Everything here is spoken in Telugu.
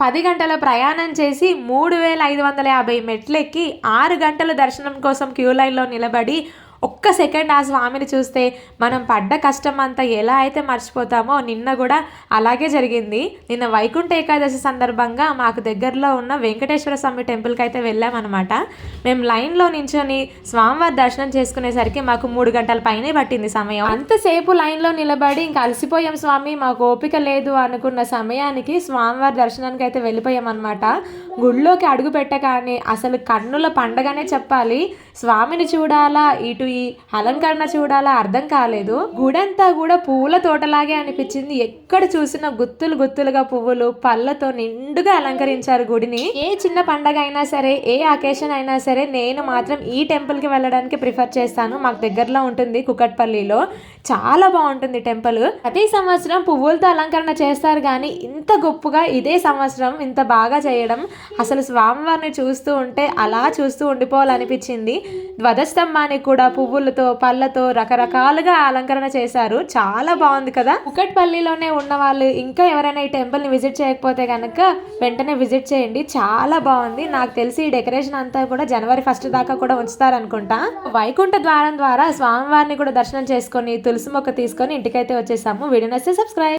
10 గంటల ప్రయాణం చేసి 3550 మెట్లెక్కి 6 గంటల దర్శనం కోసం క్యూ లైన్లో నిలబడి ఒక్క సెకండ్ ఆ స్వామిని చూస్తే మనం పడ్డ కష్టం అంతా ఎలా అయితే మర్చిపోతామో నిన్న కూడా అలాగే జరిగింది. నిన్న వైకుంఠ ఏకాదశి సందర్భంగా మాకు దగ్గరలో ఉన్న వెంకటేశ్వర స్వామి టెంపుల్కి అయితే వెళ్ళామన్నమాట. మేము లైన్లో నించొని స్వామివారి దర్శనం చేసుకునేసరికి మాకు 3 గంటల పైనే పట్టింది సమయం. అంతసేపు లైన్లో నిలబడి ఇంకా అలసిపోయాం స్వామి, మాకు ఓపిక లేదు అనుకున్న సమయానికి స్వామివారి దర్శనానికి అయితే వెళ్ళిపోయామన్నమాట. గుడిలోకి అడుగు పెట్టగానే అసలు కన్నుల పండగనే చెప్పాలి. స్వామిని చూడాలా, ఇటు ఈ అలంకరణ చూడాలా అర్థం కాలేదు. గుడంతా కూడా పువ్వుల తోటలాగే అనిపించింది. ఎక్కడ చూసినా గుత్తులు గుత్తులుగా పువ్వులు పళ్ళతో నిండుగా అలంకరించారు గుడిని. ఏ చిన్న పండగ అయినా సరే, ఏ అకేషన్ అయినా సరే నేను మాత్రం ఈ టెంపుల్కి వెళ్ళడానికి ప్రిఫర్ చేస్తాను. మాకు దగ్గరలో ఉంటుంది కుకట్పల్లిలో. చాలా బాగుంటుంది టెంపుల్. ప్రతి సంవత్సరం పువ్వులతో అలంకరణ చేస్తారు కానీ ఇంత గొప్పగా ఇదే సంవత్సరం ఇంత బాగా చేయడం, అసలు స్వామివారిని చూస్తూ ఉంటే అలా చూస్తూ ఉండిపోవాలనిపించింది. ధ్వజస్తంభానికి కూడా పువ్వులతో పళ్ళతో రకరకాలుగా అలంకరణ చేశారు. చాలా బాగుంది కదా. కుకట్పల్లిలోనే ఉన్న వాళ్ళు ఇంకా ఎవరైనా ఈ టెంపుల్ని విజిట్ చేయకపోతే కనుక వెంటనే విజిట్ చేయండి. చాలా బాగుంది. నాకు తెలిసి ఈ డెకరేషన్ అంతా కూడా జనవరి 1 దాకా కూడా ఉంచుతారనుకుంటా. వైకుంఠ ద్వారం ద్వారా స్వామివారిని కూడా దర్శనం చేసుకొని తులసి మొక్క తీసుకొని ఇంటికైతే వచ్చేసాము. వీడియో నచ్చితే సబ్స్క్రైబ్.